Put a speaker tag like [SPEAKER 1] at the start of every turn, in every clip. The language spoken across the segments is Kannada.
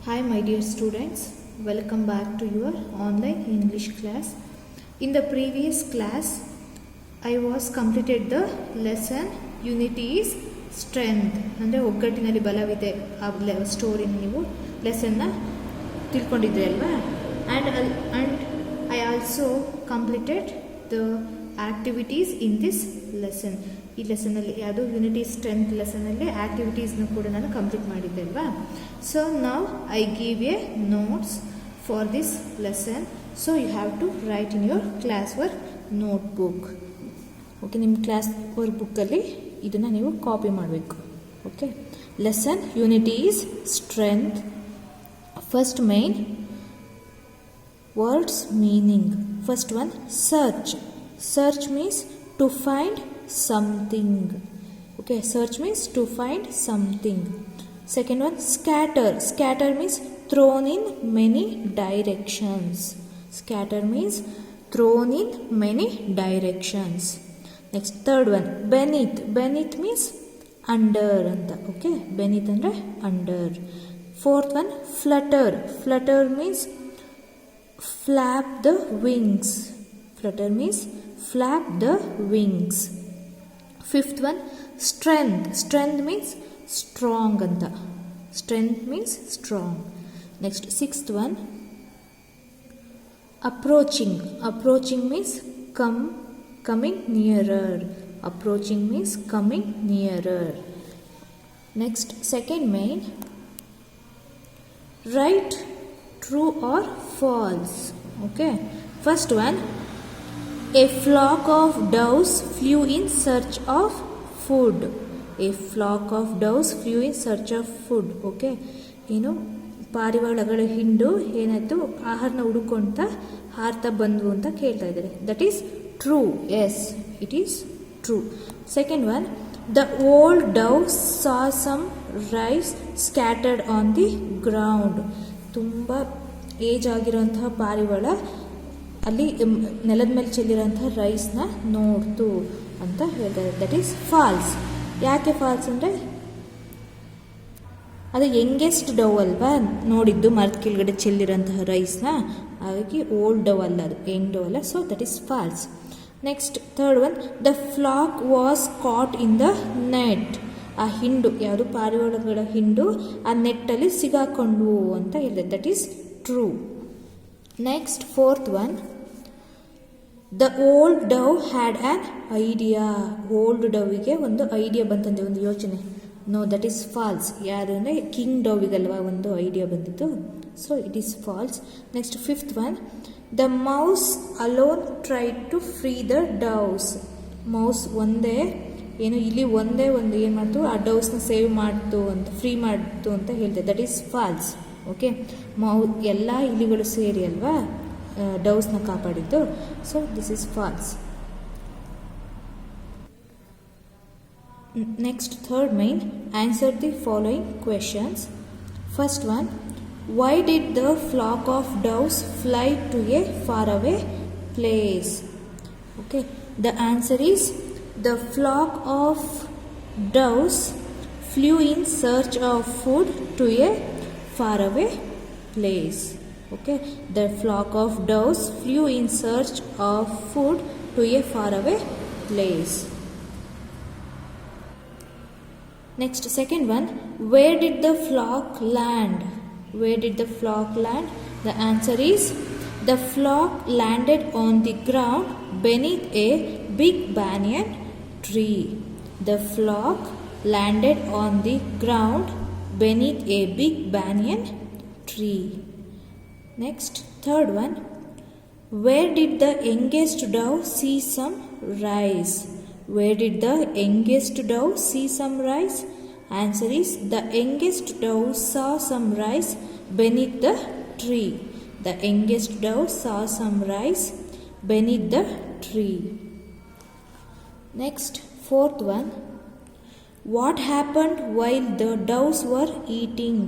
[SPEAKER 1] Hi my dear students, welcome back to your online English class. In the previous class, I was completed the lesson Unity is Strength. ಅಂದರೆ ಒಗ್ಗಟ್ಟಿನಲ್ಲಿ ಬಲವಿದೆ ಆ ಸ್ಟೋರಿನ ನೀವು ಲೆಸನ್ನ ತಿಳ್ಕೊಂಡಿದ್ರಿ ಅಲ್ವಾ. And I also completed the activities in this lesson. ಈ ಲೆಸನಲ್ಲಿ ಯಾವುದು ಯುನಿಟಿ ಸ್ಟ್ರೆಂತ್ ಲೆಸನಲ್ಲಿ ಆ್ಯಕ್ಟಿವಿಟೀಸ್ನ ಕೂಡ ನಾನು ಕಂಪ್ಲೀಟ್ ಮಾಡಿದ್ದೆ ಅಲ್ವಾ. ಸೊ ನಾವು I give a notes for this lesson. So you have to write in your class work notebook. Okay, ನಿಮ್ಮ ಕ್ಲಾಸ್ ವರ್ಕ್ ಬುಕ್ಕಲ್ಲಿ ಇದನ್ನು ನೀವು ಕಾಪಿ ಮಾಡಬೇಕು. Okay, lesson unity is strength. First main words meaning. First one, search. Search means to find something. Okay, search means to find something. Second one, scatter. Scatter means thrown in many directions. Scatter means thrown in many directions. Next, third one, beneath. Beneath means under anta. Okay, beneath andre under. Fourth one, flutter. Flutter means flap the wings. Flutter means flap the wings. Fifth one, strength. Strength means strong anta. Strength means strong. Next, sixth one, approaching. Approaching means coming nearer. Approaching means coming nearer. Next, second main, write true or false. Okay, first one, a flock of doves flew in search of food. A flock of doves flew in search of food. Okay, ಪಾರಿವಾಳಗಳ ಹಿಂಡು ಏನಾಯ್ತು, ಆಹಾರನ ಹುಡುಕೊಂತ ಹಾರ್ತಾ ಬಂದ್ವು ಅಂತ ಕೇಳ್ತಾ ಇದ್ದಾರೆ. That is true. Yes, it is true. Second one, the old dove saw some rice scattered on the ground. ತುಂಬ ಏಜ್ ಆಗಿರೋಂತಹ ಪಾರಿವಾಳ ಅಲ್ಲಿ ನೆಲದ ಮೇಲೆ ಚೆಲ್ಲಿರೋಂತಹ ರೈಸ್ನ ನೋಡ್ತು ಅಂತ ಹೇಳ್ತಾರೆ. That is false. ಯಾಕೆ ಫಾಲ್ಸ್ ಅಂದರೆ ಅದು ಯಂಗೆಸ್ಟ್ ಡವ್ ಅಲ್ವಾ ನೋಡಿದ್ದು ಮರದ ಕೆಳಗಡೆ ಚೆಲ್ಲಿರೋಂತಹ ರೈಸ್ನ, ಹಾಗಾಗಿ ಓಲ್ಡ್ ಡವ್ ಅಲ್ಲ, ಅದು ಯಂಗ್ ಡವ್ ಅಲ್ಲ. So that is false. Next third one, the flock was caught in the net. ಆ ಹಿಂಡು ಯಾವುದು, ಪಾರಿವಾಳಗಳ ಹಿಂಡು ಆ ನೆಟ್ಟಲ್ಲಿ ಸಿಗಾಕೊಂಡ್ವು ಅಂತ ಹೇಳಿದೆ. That is true. Next fourth one, the old dove had an idea. Old ಡವ್ಗೆ ಒಂದು ಐಡಿಯಾ ಬಂತಂದೆ, ಒಂದು ಯೋಚನೆ. No, that is false. ಯಾರು ಅಂದರೆ ಕಿಂಗ್ ಡವ್ಗಲ್ವಾ ಒಂದು ಐಡಿಯಾ ಬಂದಿತ್ತು. So it is false. Next fifth one, the mouse alone tried to free the doves. Mouse ಒಂದೇ ಇಲ್ಲಿ ಒಂದೇ ಒಂದು ಏನು ಮಾಡ್ತು, ಆ ಡವ್ಸ್ನ ಸೇವ್ ಮಾಡ್ತು ಅಂತ, ಫ್ರೀ ಮಾಡ್ತು ಅಂತ ಹೇಳ್ತೇವೆ. That is falls. ಓಕೆ, ಎಲ್ಲ ಇಲಿಗಳು ಸೇರಿ ಅಲ್ವಾ ಡವ್ಸ್ನ ಕಾಪಾಡಿದ್ದು. So this is false. Next third main, answer the following questions. First one, why did the flock of doves fly to a far away place? Okay, the answer is the flock of doves flew in search of food to a faraway place. Okay, the flock of doves flew in search of food to a faraway place. Next, second one, where did the flock land? Where did the flock land? The answer is the flock landed on the ground beneath a big banyan tree. The flock landed on the ground beneath a big banyan tree. Next, third one, where did the youngest dove see some rice? Where did the youngest dove see some rice? Answer is the youngest dove saw some rice beneath the tree. The youngest dove saw some rice beneath the tree. Next, fourth one, what happened while the doves were eating?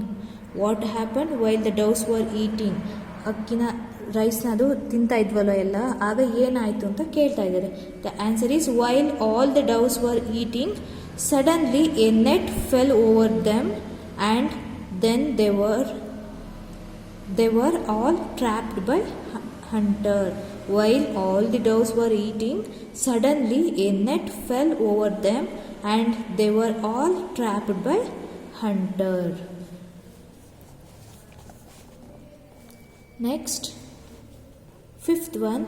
[SPEAKER 1] What happened while the doves were eating? ಅಕ್ಕಿನ ರೈಸ್ನ ಅದು ತಿಂತಾ ಇದ್ವಲ್ಲ ಎಲ್ಲ, ಆಗ ಏನಾಯಿತು ಅಂತ ಕೇಳ್ತಾ ಇದ್ದಾರೆ. The answer is while all the doves were eating suddenly a net fell over them and then they were They were all trapped by hunter. While all the doves were eating, suddenly a net fell over them and they were all trapped by hunter. Next, fifth one.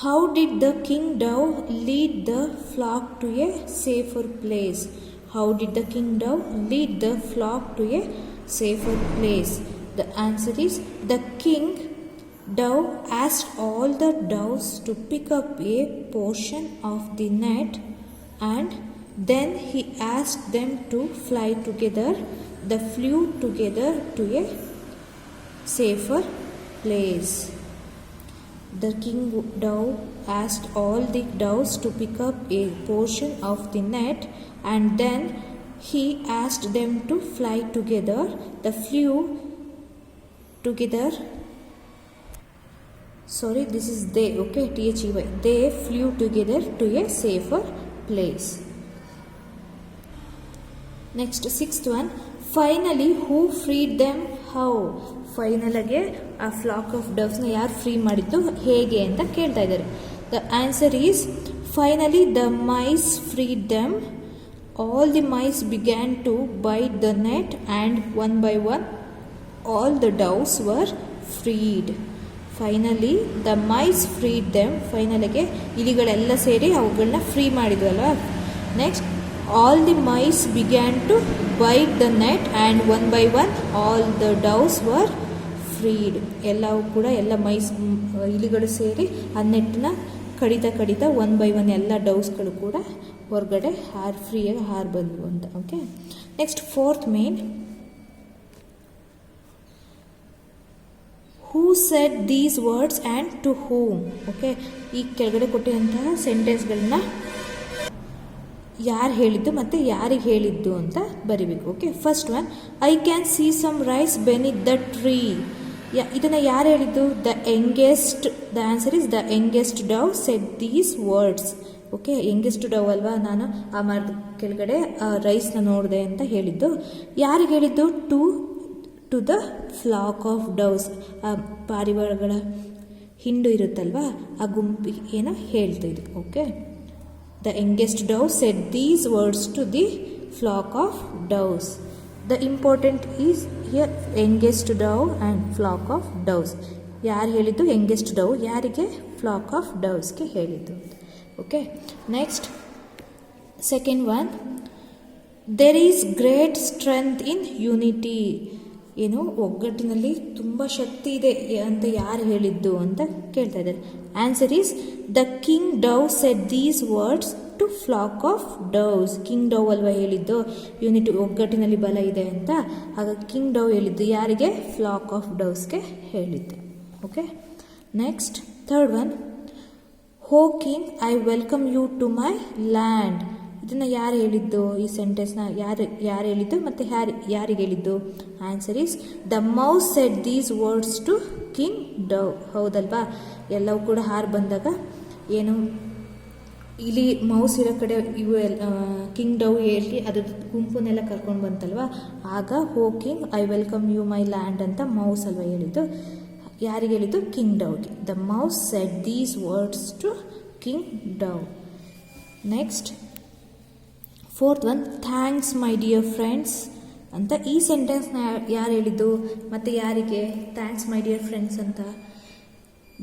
[SPEAKER 1] How did the king dove lead the flock to a safer place? How did the king dove lead the flock to a safer place? The answer is the king dove asked all the doves to pick up a portion of the net and then he asked them to fly together. They flew together to a safer place. The king dove asked all the doves to pick up a portion of the net and then he asked them to fly together. They flew together. Sorry, this is they, okay, T-H-E-Y. They flew together to a safer place. Next, sixth one. Finally, who freed them? How? Final ಆಗಿ ಆ ಫ್ಲಾಕ್ ಆಫ್ ಡವ್ಸ್ನ ಯಾರು ಫ್ರೀ ಮಾಡಿದ್ದು ಹೇಗೆ ಅಂತ ಕೇಳ್ತಾ ಇದ್ದಾರೆ. The answer is finally the mice freed them. All the mice began to bite the net and one by one all the doves were freed. Finally the mice freed them. ಫೈನಲಿಗೆ ಇಲಿಗಳೆಲ್ಲ ಸೇರಿ ಅವುಗಳನ್ನ ಫ್ರೀ ಮಾಡಿದ್ವಲ್ಲ. Next, all the mice began to bite the net and one by one all the doves were freed. ಎಲ್ಲವೂ ಕೂಡ ಎಲ್ಲ ಇಲಿಗಳು ಸೇರಿ ಆ ನೆಟ್ಟನ್ನ ಕಡಿತಾ ಒನ್ ಬೈ ಒನ್ ಎಲ್ಲ ಡೌಸ್ಗಳು ಕೂಡ ಹೊರಗಡೆ ಫ್ರೀಯಾಗಿ ಬಂದವು ಅಂತ. Okay, next fourth main. Who said these words and to whom? Okay, ಈ ಕೆಳಗಡೆ ಕೊಟ್ಟಿರುವಂತಹ ಸೆಂಟೆನ್ಸ್ಗಳನ್ನ ಯಾರು ಹೇಳಿದ್ದು ಮತ್ತು ಯಾರಿಗೆ ಹೇಳಿದ್ದು ಅಂತ ಬರಿಬೇಕು. Okay, first one, I can see some rice beneath the tree. ಇದನ್ನು ಯಾರು ಹೇಳಿದ್ದು? The youngest. The answer is the youngest dove said these words. Okay, youngest dove ಅಲ್ವಾ, ನಾನು ಆ ಮರದ ಕೆಳಗಡೆ ರೈಸ್ನ ನೋಡಿದೆ ಅಂತ ಹೇಳಿದ್ದು. ಯಾರಿಗೆ ಹೇಳಿದ್ದು? To the flock of doves. ಆ ಪಾರಿವಾಳಗಳ ಹಿಂಡು ಇರುತ್ತಲ್ವಾ, ಆ ಗುಂಪಿಗೆ ಏನೋ ಹೇಳ್ತಿದ್ದು. Okay, the youngest dove said these words to the flock of doves. The important is here youngest dove and flock of doves. ಯಾರು ಹೇಳಿದ್ದು? youngest dove. ಯಾರಿಗೆ? flock of dovesಗೆ ಹೇಳಿದ್ದು. Okay, next second one. there is great strength in unity. ಏನು, ಒಗ್ಗಟ್ಟಿನಲ್ಲಿ ತುಂಬ ಶಕ್ತಿ ಇದೆ ಅಂತ ಯಾರು ಹೇಳಿದ್ದು ಅಂತ ಕೇಳ್ತಾ ಇದ್ದಾರೆ. Answer is the king dove said these words to flock of doves. King dove ಅಲ್ವಾ ಹೇಳಿದ್ದು ಯೂನಿಟಿ, ಒಗ್ಗಟ್ಟಿನಲ್ಲಿ ಬಲ ಇದೆ ಅಂತ. ಹಾಗಾಗಿ ಕಿಂಗ್ ಡವ್ ಹೇಳಿದ್ದು ಯಾರಿಗೆ? ಫ್ಲಾಕ್ ಆಫ್ ಡವ್ಸ್ಗೆ ಹೇಳಿದ್ದು. Okay, next third one. Oh king, I welcome you to my land. ಇದನ್ನು ಯಾರು ಹೇಳಿದ್ದು? ಈ ಸೆಂಟೆನ್ಸ್ನ ಯಾರು ಹೇಳಿದ್ದು ಮತ್ತು ಯಾರಿಗೆ ಹೇಳಿದ್ದು? Answer is the mouse said these words to king dove. ಹೌದಲ್ವಾ, ಎಲ್ಲವೂ ಕೂಡ ಬಂದಾಗ ಏನು ಇಲ್ಲಿ ಮೌಸ್ ಇರೋ ಕಡೆ ಇವು ಕಿಂಗ್ ಡವ್ ಹೇಳಿ ಅದ್ರ ಗುಂಪನ್ನೆಲ್ಲ ಕರ್ಕೊಂಡು ಬಂತಲ್ವಾ, ಆಗ oh king I welcome you my land ಅಂತ ಮೌಸ್ ಅಲ್ವಾ ಹೇಳಿದ್ದು. ಯಾರಿಗೆ ಹೇಳಿದ್ದು? ಕಿಂಗ್ ಡವ್ಗೆ. The mouse said these words to king dove. Next fourth one. Thanks my dear friends ಅಂತ ಈ ಸೆಂಟೆನ್ಸ್ನ ಯಾರು ಹೇಳಿದ್ದು ಮತ್ತು ಯಾರಿಗೆ? ಥ್ಯಾಂಕ್ಸ್ ಮೈ ಡಿಯರ್ ಫ್ರೆಂಡ್ಸ್ ಅಂತ.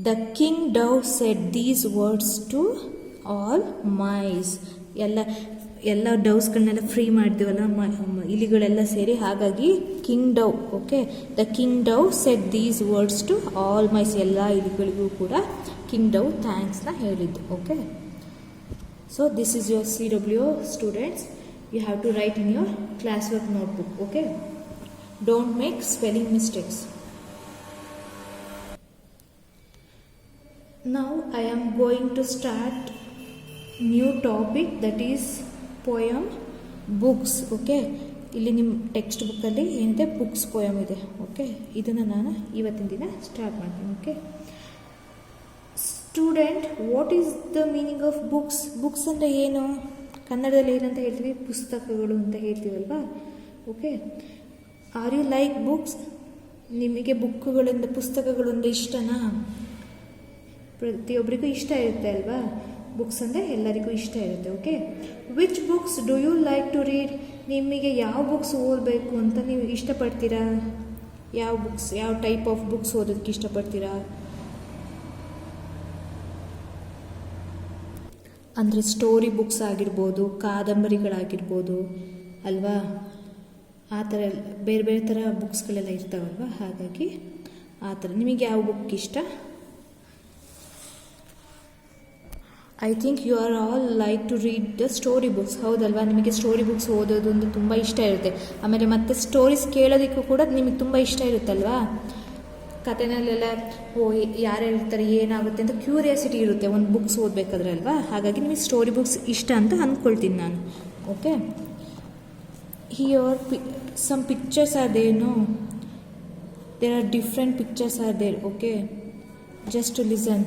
[SPEAKER 1] The king dove said these words to all mice. ಎಲ್ಲ ಡವ್ಸ್ಗಳನ್ನೆಲ್ಲ ಫ್ರೀ ಮಾಡಿದೆವಲ್ಲ ಇಲಿಗಳೆಲ್ಲ ಸೇರಿ, ಹಾಗಾಗಿ king dove. Okay, the king dove said these words to all mice. ಎಲ್ಲ ಇಲಿಗಳಿಗೂ ಕೂಡ ಕಿಂಗ್ ಡವ್ ಥ್ಯಾಂಕ್ಸ್ನ ಹೇಳಿದ್ದು. Okay, so this is your CWO students. You have to write in your classwork notebook. Okay, don't make spelling mistakes. Now I am going to start new topic, that is poem books. Okay, ಇಲ್ಲಿ ನಿಮ್ಮ ಟೆಕ್ಸ್ಟ್ ಬುಕ್ಕಲ್ಲಿ ಏನಿದೆ ಬುಕ್ಸ್ ಪೋಯಮ್ ಇದೆ. ಓಕೆ, ಇದನ್ನು ನಾನು ಇವತ್ತಿನ ದಿನ ಸ್ಟಾರ್ಟ್ ಮಾಡ್ತೀನಿ. Okay student, what is the meaning of books? Books ಅಂದರೆ ಏನು? ಕನ್ನಡದಲ್ಲಿ ಏನಂತ ಹೇಳ್ತೀವಿ, ಪುಸ್ತಕಗಳು ಅಂತ ಹೇಳ್ತೀವಲ್ವಾ. Okay, are you like books? ನಿಮಗೆ ಬುಕ್ಕುಗಳಿಂದ ಪುಸ್ತಕಗಳಿಂದ ಇಷ್ಟನಾ? ಪ್ರತಿಯೊಬ್ಬರಿಗೂ ಇಷ್ಟ ಇರುತ್ತೆ ಅಲ್ವಾ, ಬುಕ್ಸ್ ಅಂದರೆ ಎಲ್ಲರಿಗೂ ಇಷ್ಟ ಇರುತ್ತೆ. Okay, which books do you like to read? ನಿಮಗೆ ಯಾವ ಬುಕ್ಸ್ ಓದಬೇಕು ಅಂತ ನೀವು ಇಷ್ಟಪಡ್ತೀರಾ? ಯಾವ ಬುಕ್ಸ್, ಯಾವ ಟೈಪ್ ಆಫ್ ಬುಕ್ಸ್ ಓದೋದಕ್ಕೆ ಇಷ್ಟಪಡ್ತೀರಾ? ಅಂದರೆ ಸ್ಟೋರಿ ಬುಕ್ಸ್ ಆಗಿರ್ಬೋದು, ಕಾದಂಬರಿಗಳಾಗಿರ್ಬೋದು ಅಲ್ವಾ, ಆ ಥರ ಬೇರೆ ಬೇರೆ ಥರ ಬುಕ್ಸ್ಗಳೆಲ್ಲ ಇರ್ತಾವಲ್ವ. ಹಾಗಾಗಿ ಆ ಥರ ನಿಮಗೆ ಯಾವ ಬುಕ್ ಇಷ್ಟ? I think you are all like to read the story books. ಹೌದಲ್ವಾ, ನಿಮಗೆ ಸ್ಟೋರಿ ಬುಕ್ಸ್ ಓದೋದು ಅಂದರೆ ತುಂಬ ಇಷ್ಟ ಇರುತ್ತೆ. ಆಮೇಲೆ ಮತ್ತೆ ಸ್ಟೋರೀಸ್ ಕೇಳೋದಕ್ಕೂ ಕೂಡ ನಿಮಗೆ ತುಂಬ ಇಷ್ಟ ಇರುತ್ತಲ್ವಾ. ಕಥೆನಲ್ಲೆಲ್ಲ ಯಾರು ಹೇಳ್ತಾರೆ, ಏನಾಗುತ್ತೆ ಅಂತ ಕ್ಯೂರಿಯಾಸಿಟಿ ಇರುತ್ತೆ ಒಂದು ಬುಕ್ಸ್ ಓದಬೇಕಾದ್ರೆ ಅಲ್ವಾ. ಹಾಗಾಗಿ ನಿಮಗೆ ಸ್ಟೋರಿ ಬುಕ್ಸ್ ಇಷ್ಟ ಅಂತ ಅಂದ್ಕೊಳ್ತೀನಿ ನಾನು. Okay, here some pictures are there, no? There are different pictures are there. Okay, just to listen,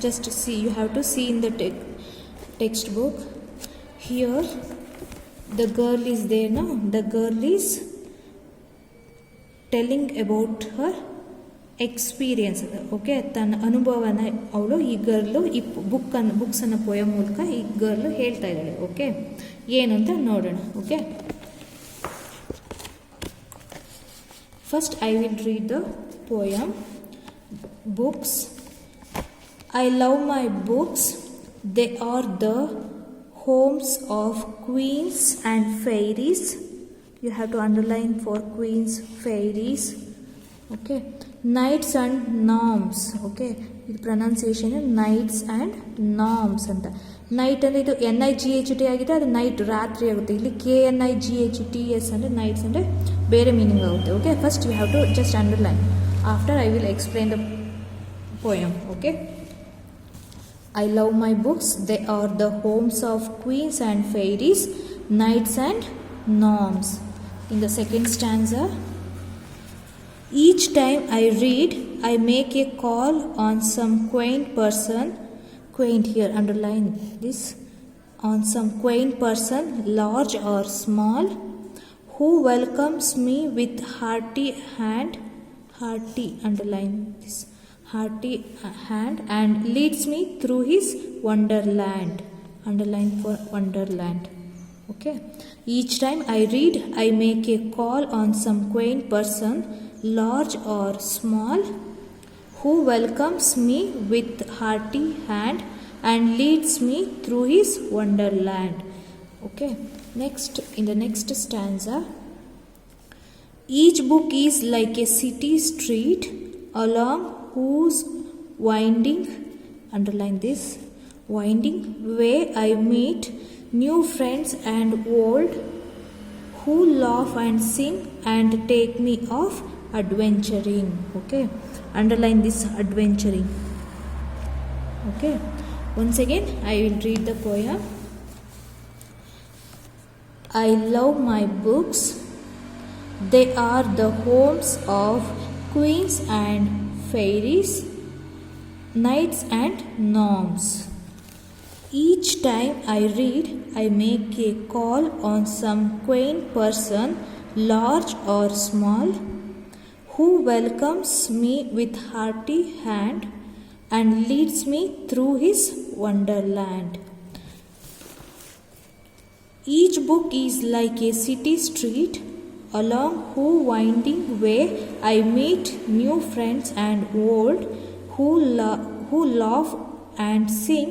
[SPEAKER 1] just to see. You have to see in the textbook. Here the girl is there, no? The girl is telling about her experience. Okay, ತನ್ನ ಅನುಭವನ ಅವಳು ಈ ಗರ್ಲು ಈ ಬುಕ್ಸನ್ನು ಪೋಯಮ್ ಮೂಲಕ ಈ ಗರ್ಲು ಹೇಳ್ತಾ ಇದ್ದಾಳೆ. ಓಕೆ, ಏನು ಅಂತ ನೋಡೋಣ. Okay, first I will read the poem. Books. I love my books. They are the homes of queens and fairies. You have to underline for queens, fairies. Okay, knights and gnomes. Okay, ಇದು ಪ್ರೊನೌನ್ಸಿಯೇಷನ್ ನೈಟ್ಸ್ ಆ್ಯಂಡ್ ನಾರ್ಮ್ಸ್ ಅಂತ. ನೈಟ್ ಅಂದರೆ ಇದು NIGHT ಆಗಿದೆ, ಅದು ನೈಟ್ ರಾತ್ರಿ ಆಗುತ್ತೆ. ಇಲ್ಲಿ KNIGHTS ಅಂದರೆ ನೈಟ್ಸ್ ಅಂದರೆ ಬೇರೆ ಮೀನಿಂಗ್ ಆಗುತ್ತೆ. Okay, first you have to just underline. After I will explain the poem. Okay, I love my books. They are the homes of queens and fairies, knights and gnomes. In the second stanza, each time I read, I make a call on some quaint person. Quaint here, underline this. On some quaint person, large or small, who welcomes me with hearty hand. Hearty, underline this. Hearty hand, and leads me through his wonderland. Underline for wonderland. Okay. Each time I read, I make a call on some quaint person, large or small, who welcomes me with hearty hand and leads me through his wonderland. Okay, next, in the next stanza, each book is like a city street along whose winding, underline this, winding way I meet new friends and old, who laugh and sing and take me off adventuring. Okay, underline this, adventuring. Okay, once again I will read the poem. I love my books. They are the homes of queens and fairies, knights and gnomes. Each time I read, I make a call on some quaint person, large or small, who welcomes me with hearty hand and leads me through his wonderland. Each book is like a city street, along whose winding way I meet new friends and old, who laugh and sing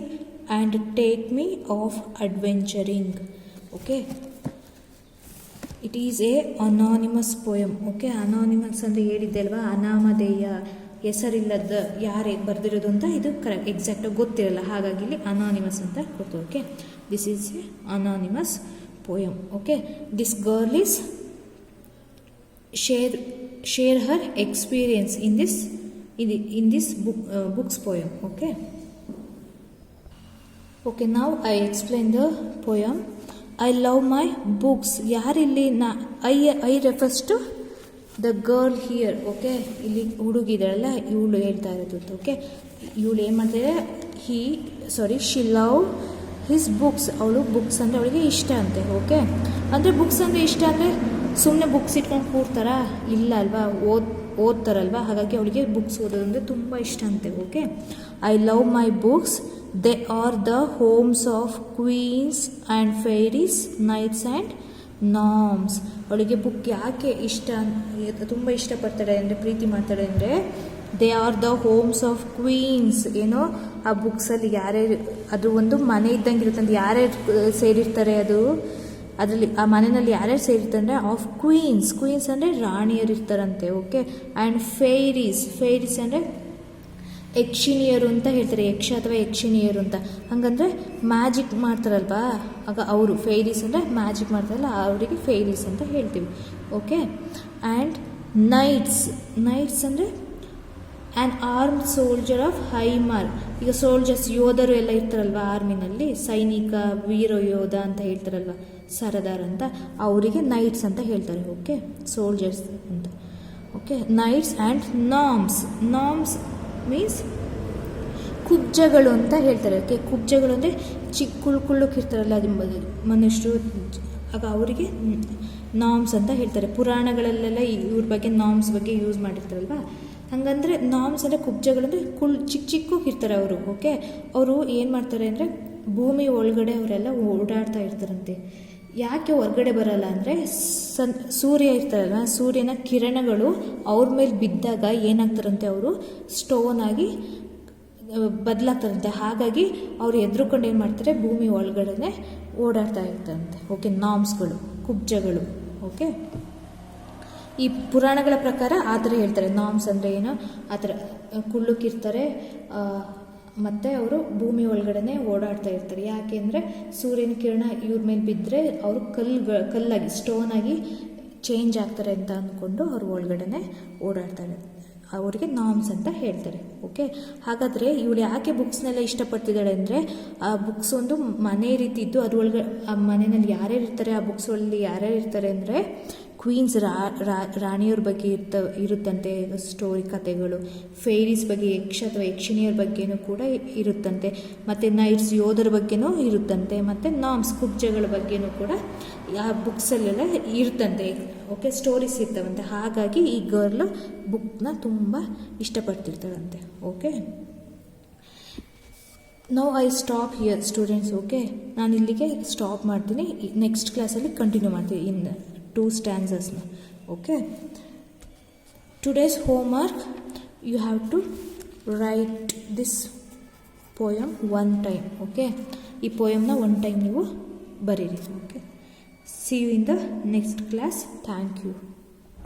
[SPEAKER 1] and take me off adventuring. Okay. It is A anonymous poem. Okay, anonymous ಅಂದರೆ ಹೇಳಿದ್ದೆ ಅಲ್ವಾ, ಅನಾಮಧೇಯ, ಹೆಸರಿಲ್ಲದ ಯಾರೇ ಬರೆದಿರೋದು ಅಂತ. ಇದು ಕರೆಕ್ಟ್ ಎಕ್ಸಾಕ್ಟಾಗಿ ಗೊತ್ತಿರಲ್ಲ, ಹಾಗಾಗಿ ಇಲ್ಲಿ ಅನಾನಿಮಸ್ ಅಂತ ಕೊಡ್ತೀವಿ. Okay, this is A anonymous poem. Okay, this girl is share her experience in this book's poem. Okay, now I explain the poem. I love my books. ಯಾರಿಲ್ಲಿ I refers to the girl here. Okay, ಇಲ್ಲಿ ಹುಡುಗಿದಾಳಲ್ಲ, ಇವಳು ಹೇಳ್ತಾ ಇರೋದು. ಓಕೆ, ಇವಳು ಏನು ಮಾಡ್ತಿದ್ದಾರೆ, ಶಿ ಲವ್ ಹಿಸ್ ಬುಕ್ಸ್. ಅವಳು ಬುಕ್ಸ್ ಅಂದರೆ ಅವಳಿಗೆ ಇಷ್ಟ ಅಂತೆ. ಓಕೆ, ಅಂದರೆ ಬುಕ್ಸ್ ಅಂದರೆ ಇಷ್ಟ ಅಂದರೆ ಸುಮ್ಮನೆ ಬುಕ್ಸ್ ಇಟ್ಕೊಂಡು ಕೂರ್ತಾರಾ? ಇಲ್ಲ ಅಲ್ವಾ, ಓದ್ತಾರಲ್ವ, ಹಾಗಾಗಿ ಅವಳಿಗೆ ಬುಕ್ಸ್ ಓದೋದಂದರೆ ತುಂಬ ಇಷ್ಟ ಅಂತೆ. Okay, I love my books, they are the homes of queens and fairies, knights and gnomes. ಅವಳಿಗೆ ಬುಕ್ ಯಾಕೆ ಇಷ್ಟ, ತುಂಬ ಇಷ್ಟಪಡ್ತಾಳೆ ಅಂದರೆ, ಪ್ರೀತಿ ಮಾಡ್ತಾಳೆ ಅಂದರೆ, they are the homes of queens. ಏನೋ ಆ ಬುಕ್ಸಲ್ಲಿ ಯಾರ್ಯಾರು, ಅದು ಒಂದು ಮನೆ ಇದ್ದಂಗೆ ಇರುತ್ತೆ ಅಂತ, ಯಾರ್ಯಾರು ಸೇರಿರ್ತಾರೆ ಅದರಲ್ಲಿ ಆ ಮನೆಯಲ್ಲಿ ಯಾರ್ಯಾರು ಸೇರಿರ್ತಾರೆ ಅಂದರೆ ಆಫ್ ಕ್ವೀನ್ಸ್ ಅಂದರೆ ರಾಣಿಯರು ಇರ್ತಾರಂತೆ. ಓಕೆ, ಆ್ಯಂಡ್ ಫೇರೀಸ್ ಅಂದರೆ ಯಕ್ಷಿಣಿಯರು ಅಂತ ಹೇಳ್ತಾರೆ, ಯಕ್ಷ ಅಥವಾ ಯಕ್ಷಿಣಿಯರು ಅಂತ. ಹಂಗಂದರೆ ಮ್ಯಾಜಿಕ್ ಮಾಡ್ತಾರಲ್ವಾ, ಆಗ ಅವರು ಫೇರೀಸ್ ಅಂದರೆ ಮ್ಯಾಜಿಕ್ ಮಾಡ್ತಾರಲ್ಲ, ಅವರಿಗೆ ಫೇರೀಸ್ ಅಂತ ಹೇಳ್ತೀವಿ. ಓಕೆ, ಆ್ಯಂಡ್ ನೈಟ್ಸ್ ಅಂದರೆ ಆ್ಯನ್ ಆರ್ಮ್ಡ್ ಸೋಲ್ಜರ್ ಆಫ್ ಹೈಮರ್. ಈಗ ಸೋಲ್ಜರ್ಸ್, ಯೋಧರು ಎಲ್ಲ ಇರ್ತಾರಲ್ವ ಆರ್ಮಿನಲ್ಲಿ, ಸೈನಿಕ, ವೀರ ಯೋಧ ಅಂತ ಹೇಳ್ತಾರಲ್ವ, ಸರದಾರ್ ಅಂತ, ಅವರಿಗೆ ನೈಟ್ಸ್ ಅಂತ ಹೇಳ್ತಾರೆ. ಓಕೆ, ಸೋಲ್ಜರ್ಸ್ ಅಂತ. Okay, knights and gnomes means ಕುಬ್ಜಗಳು ಅಂತ ಹೇಳ್ತಾರೆ. ಓಕೆ, ಕುಬ್ಜಗಳು ಅಂದರೆ ಕುಳ್ಳಕ್ಕಿರ್ತಾರಲ್ಲ ಅದು ಮನುಷ್ಯರು, ಆಗ ಅವರಿಗೆ ನಾಮ್ಸ್ ಅಂತ ಹೇಳ್ತಾರೆ. ಪುರಾಣಗಳಲ್ಲೆಲ್ಲ ಇವ್ರ ಬಗ್ಗೆ ನಾಮ್ಸ್ ಬಗ್ಗೆ ಯೂಸ್ ಮಾಡಿರ್ತಾರಲ್ವ, ಹಂಗಂದರೆ ನಾಮ್ಸ್ ಅಂದರೆ ಕುಬ್ಜಗಳು ಅಂದರೆ ಚಿಕ್ಕಕ್ಕಿರ್ತಾರೆ ಅವರು. ಓಕೆ, ಅವರು ಏನು ಮಾಡ್ತಾರೆ ಅಂದರೆ ಭೂಮಿ ಒಳಗಡೆ ಅವರೆಲ್ಲ ಓಡಾಡ್ತಾ ಇರ್ತಾರಂತೆ. ಯಾಕೆ ಹೊರಗಡೆ ಬರಲ್ಲ ಅಂದರೆ ಸೂರ್ಯ ಇರ್ತಾರಲ್ವ, ಸೂರ್ಯನ ಕಿರಣಗಳು ಅವ್ರ ಮೇಲೆ ಬಿದ್ದಾಗ ಏನಾಗ್ತಾರಂತೆ, ಅವರು ಸ್ಟೋನ್ ಆಗಿ ಬದಲಾಗ್ತಾರಂತೆ. ಹಾಗಾಗಿ ಅವ್ರು ಎದುರುಕೊಂಡು ಏನು ಮಾಡ್ತಾರೆ, ಭೂಮಿ ಒಳಗಡೆ ಓಡಾಡ್ತಾ ಇರ್ತಾರಂತೆ. ಓಕೆ, ನಾಮ್ಸ್ಗಳು, ಕುಬ್ಜಗಳು. ಓಕೆ, ಈ ಪುರಾಣಗಳ ಪ್ರಕಾರ ಆ ಥರ ಹೇಳ್ತಾರೆ. ನಾಮ್ಸ್ ಅಂದರೆ ಏನೋ ಆ ಥರ ಕುಳ್ಳಕ್ಕಿರ್ತಾರೆ, ಮತ್ತು ಅವರು ಭೂಮಿ ಒಳಗಡೆ ಓಡಾಡ್ತಾ ಇರ್ತಾರೆ. ಯಾಕೆ ಅಂದರೆ ಸೂರ್ಯನ ಕಿರಣ ಇವ್ರ ಮೇಲೆ ಬಿದ್ದರೆ ಅವರು ಕಲ್ಲಾಗಿ ಸ್ಟೋನ್ ಆಗಿ ಚೇಂಜ್ ಆಗ್ತಾರೆ ಅಂತ ಅಂದ್ಕೊಂಡು ಅವ್ರು ಒಳಗಡೆ ಓಡಾಡ್ತಾರೆ. ಅವರಿಗೆ ನಾಮ್ಸ್ ಅಂತ ಹೇಳ್ತಾರೆ. ಓಕೆ, ಹಾಗಾದರೆ ಇವಳು ಯಾಕೆ ಬುಕ್ಸ್ನೆಲ್ಲ ಇಷ್ಟಪಡ್ತಿದ್ದಾಳೆ ಅಂದರೆ, ಆ ಬುಕ್ಸ್ ಒಂದು ಮನೆ ರೀತಿ ಇದ್ದು ಅದ್ರೊಳಗೆ ಆ ಮನೆಯಲ್ಲಿ ಯಾರ್ಯಾರು ಇರ್ತಾರೆ, ಆ ಬುಕ್ಸ್ ಒಳಗೆ ಯಾರ್ಯಾರು ಇರ್ತಾರೆ ಅಂದರೆ ಕ್ವೀನ್ಸ್, ರಾಣಿಯವ್ರ ಬಗ್ಗೆ ಇರುತ್ತಂತೆ ಸ್ಟೋರಿ ಕಥೆಗಳು. ಫೇರೀಸ್ ಬಗ್ಗೆ, ಯಕ್ಷ ಅಥವಾ ಯಕ್ಷಿಣಿಯರ ಬಗ್ಗೆನೂ ಕೂಡ ಇರುತ್ತಂತೆ. ಮತ್ತು ನೈಟ್ಸ್, ಯೋಧರ ಬಗ್ಗೆನೂ ಇರುತ್ತಂತೆ. ಮತ್ತು ನಾಮ್ಸ್, ಕುಬ್ಜಗಳ ಬಗ್ಗೆನೂ ಕೂಡ ಆ ಬುಕ್ಸಲ್ಲೆಲ್ಲ ಇರುತ್ತಂತೆ. ಓಕೆ, ಸ್ಟೋರೀಸ್ ಇರ್ತವಂತೆ. ಹಾಗಾಗಿ ಈ ಗರ್ಲ್ ಬುಕ್ನ ತುಂಬ ಇಷ್ಟಪಡ್ತಿರ್ತಾಳಂತೆ. Okay, now I stop here students. Okay, ನಾನು ಇಲ್ಲಿಗೆ ಸ್ಟಾಪ್ ಮಾಡ್ತೀನಿ. ನೆಕ್ಸ್ಟ್ ಕ್ಲಾಸಲ್ಲಿ ಕಂಟಿನ್ಯೂ ಮಾಡ್ತೀನಿ ಇನ್ 2 stanzas. Okay, today's homework, you have to write this poem 1 time. Okay, ಈ poemನ 1 time ನೀವು ಬರೀರಿ. Okay, see you in the next class. Thank you.